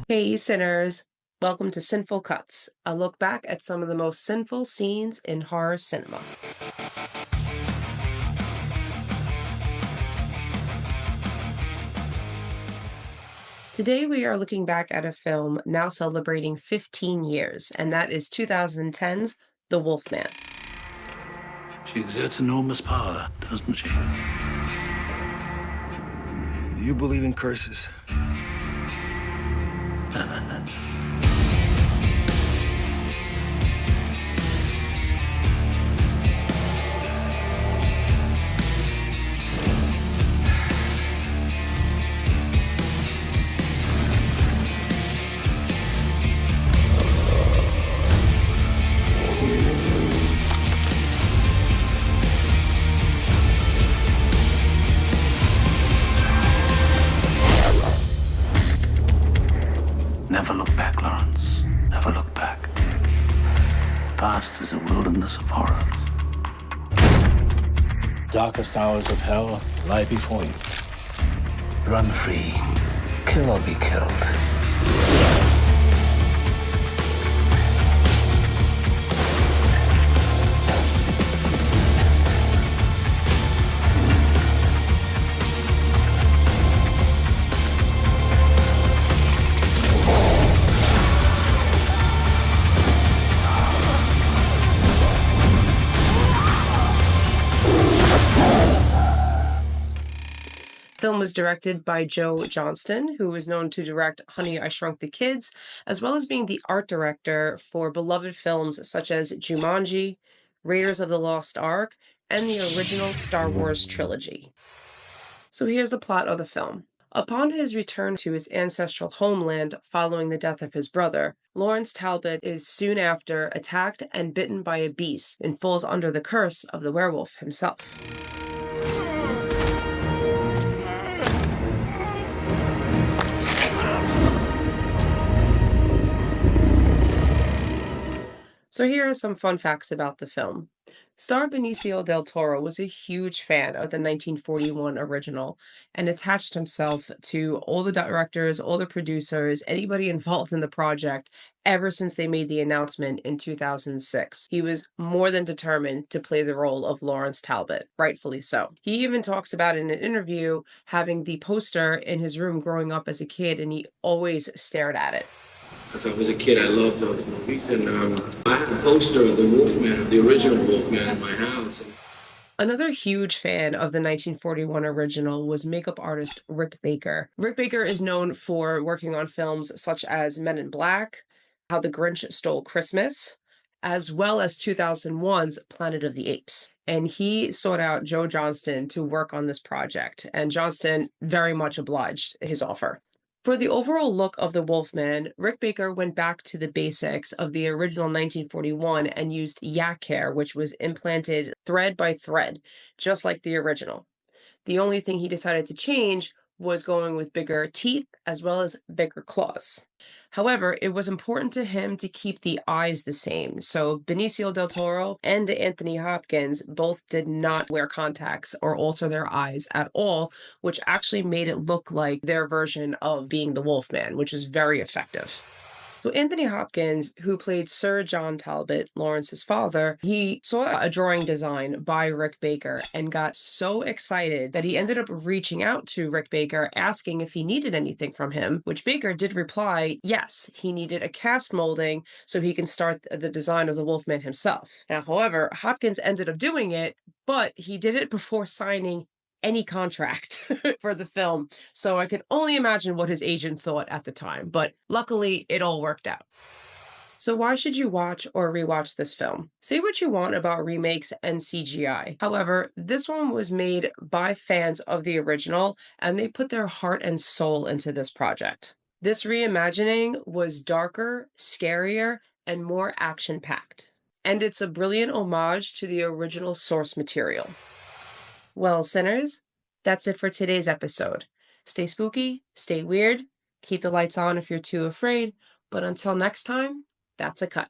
Hey, sinners. Welcome to Sinful Cuts, a look back at some of the most sinful scenes in horror cinema. Today, we are looking back at a film now celebrating 15 years, and that is 2010's The Wolfman. She exerts enormous power, doesn't she? Do you believe in curses? Never look back, Lawrence. Never look back. The past is a wilderness of horrors. Darkest hours of hell lie before you. Run free. Kill or be killed. Film was directed by Joe Johnston, who is known to direct Honey, I Shrunk the Kids, as well as being the art director for beloved films such as Jumanji, Raiders of the Lost Ark, and the original Star Wars trilogy. So here's the plot of the film. Upon his return to his ancestral homeland following the death of his brother, Lawrence Talbot is soon after attacked and bitten by a beast and falls under the curse of the werewolf himself. So here are some fun facts about the film. Star Benicio del Toro was a huge fan of the 1941 original and attached himself to all the directors, all the producers, anybody involved in the project ever since they made the announcement in 2006. He was more than determined to play the role of Lawrence Talbot, rightfully so. He even talks about in an interview having the poster in his room growing up as a kid, and he always stared at it. As I was a kid, I loved those movies, and I had a poster of the Wolfman, of the original Wolfman, in my house. Another huge fan of the 1941 original was makeup artist Rick Baker. Rick Baker is known for working on films such as Men in Black, How the Grinch Stole Christmas, as well as 2001's Planet of the Apes. And he sought out Joe Johnston to work on this project, and Johnston very much obliged his offer. For the overall look of the Wolfman, Rick Baker went back to the basics of the original 1941 and used yak hair, which was implanted thread by thread, just like the original. The only thing he decided to change was going with bigger teeth as well as bigger claws. However, it was important to him to keep the eyes the same. So Benicio del Toro and Anthony Hopkins both did not wear contacts or alter their eyes at all, which actually made it look like their version of being the Wolfman, which was very effective. So Anthony Hopkins, who played Sir John Talbot, Lawrence's father, he saw a drawing design by Rick Baker and got so excited that he ended up reaching out to Rick Baker asking if he needed anything from him, which Baker did reply, yes, he needed a cast molding so he can start the design of the Wolfman himself. Now, however, Hopkins ended up doing it, but he did it before signing any contract for the film. So I can only imagine what his agent thought at the time, but luckily it all worked out. So why should you watch or rewatch this film? Say what you want about remakes and CGI. However, this one was made by fans of the original, and they put their heart and soul into this project. This reimagining was darker, scarier, and more action-packed. And it's a brilliant homage to the original source material. Well, sinners, that's it for today's episode. Stay spooky, stay weird, keep the lights on if you're too afraid, but until next time, that's a cut.